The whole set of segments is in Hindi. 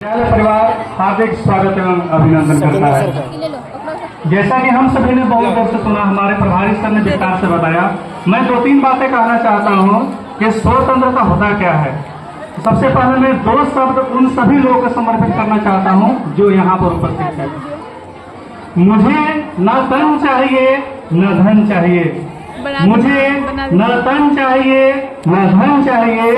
विद्यालय परिवार हार्दिक स्वागत एवं अभिनंदन करता है। जैसा कि हम सभी ने बहुत देर से सुना, हमारे प्रभारी सर ने विस्तार से बताया। मैं 2-3 बातें कहना चाहता हूँ कि स्वतंत्रता होता क्या है। सबसे पहले मैं 2 शब्द उन सभी लोगों को समर्पित करना चाहता हूँ जो यहाँ पर उपस्थित है। मुझे न तन चाहिए न धन चाहिए, मुझे न तन चाहिए न धन चाहिए,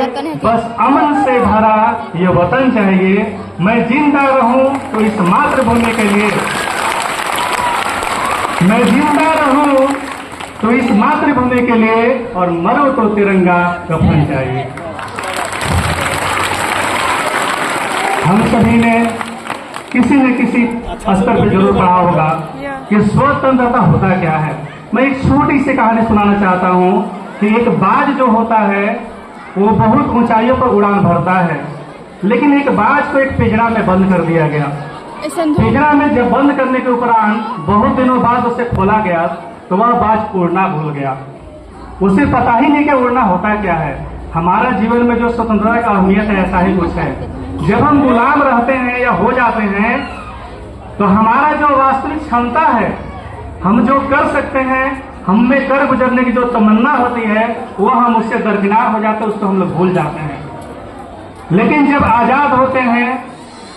बस अमन से भरा ये वतन चाहिए। मैं जिंदा रहूं तो इस मातृभूमि के लिए, मैं जिंदा रहूं तो इस मातृभूमि के लिए, और मरो तो तिरंगा कफन चाहिए। हम सभी ने किसी न किसी स्तर पर जरूर पढ़ा होगा कि स्वतंत्रता होता क्या है। मैं एक छोटी सी कहानी सुनाना चाहता हूँ कि एक बाज जो होता है वो बहुत ऊंचाइयों पर उड़ान भरता है, लेकिन एक बाज को एक पिंजरा में बंद कर दिया गया। पिंजरा में जब बंद करने के उपरांत बहुत दिनों बाद उसे खोला गया तो वह बाज उड़ना भूल गया। उसे पता ही नहीं कि उड़ना होता क्या है। हमारा जीवन में जो स्वतंत्रता का अहमियत है, ऐसा ही कुछ है। जब हम गुलाम रहते हैं या हो जाते हैं तो हमारा जो वास्तविक क्षमता है, हम जो कर सकते हैं, हम में कर गुजरने की जो तमन्ना होती है, वह हम उससे दरकिनार हो जाते हैं, उसको हम लोग भूल जाते हैं। लेकिन जब आजाद होते हैं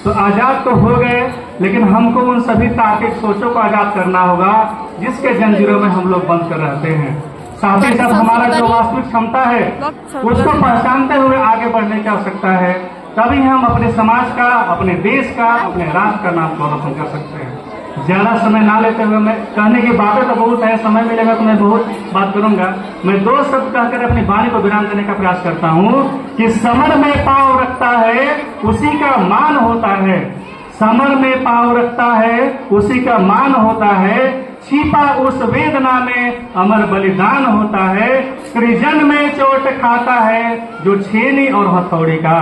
तो आजाद तो हो गए, लेकिन हमको उन सभी तार्किक सोचों को आजाद करना होगा जिसके जंजीरों में हम लोग बंद कर रहते हैं। साथ ही साथ हमारा जो वास्तविक क्षमता है उसको पहचानते हुए आगे बढ़ने की आवश्यकता है। तभी हम अपने समाज का, अपने देश का, अपने राष्ट्र का नाम रोशन कर सकते हैं। ज्यादा समय ना लेते हुए, मैं कहने की बातें तो बहुत है, समय मिलेगा तो मैं बहुत बात करूंगा। मैं 2 शब्द कहकर अपनी वाणी को विराम देने का प्रयास करता हूँ कि समर में पांव रखता है उसी का मान होता है, समर में पांव रखता है उसी का मान होता है, छिपा उस वेदना में अमर बलिदान होता है। सृजन में चोट खाता है जो छेनी और हथौड़ी का,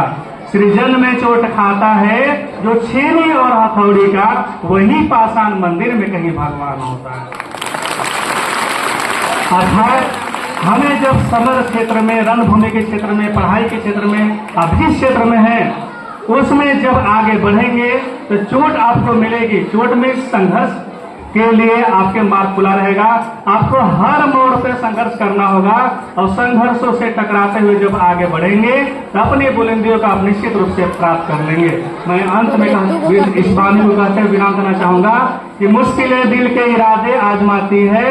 सृजन में चोट खाता है जो छेनी और हथौड़ी का, वही पाषाण मंदिर में कहीं भगवान होता है। अर्थात हमें जब समर क्षेत्र में, रणभूमि के क्षेत्र में, पढ़ाई के क्षेत्र में, आप जिस क्षेत्र में हैं उसमें जब आगे बढ़ेंगे तो चोट आपको मिलेगी। चोट में संघर्ष के लिए आपके मार्ग खुला रहेगा। आपको हर मोड़ पे संघर्ष करना होगा और संघर्षों से टकराते हुए जब आगे बढ़ेंगे तो अपनी बुलंदियों का आप निश्चित रूप से प्राप्त कर लेंगे। मैं अंत में इस वाणी को कहते हुए विराम देना चाहूंगा कि मुश्किलें दिल के इरादे आजमाती है,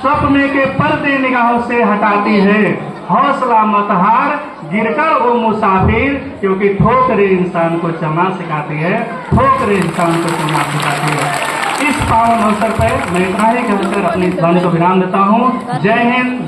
स्वप्न के पर्दे निगाहों से हटाती है, हौसला मत हार गिरकर वो मुसाफिर, क्योंकि ठोकरें इंसान को चलना सिखाती है, ठोकरें इंसान को चलना सिखाती है। इस पावन अवसर पर मैं इतना ही कहकर अपनी वाणी को विराम देता हूँ। जय हिंद।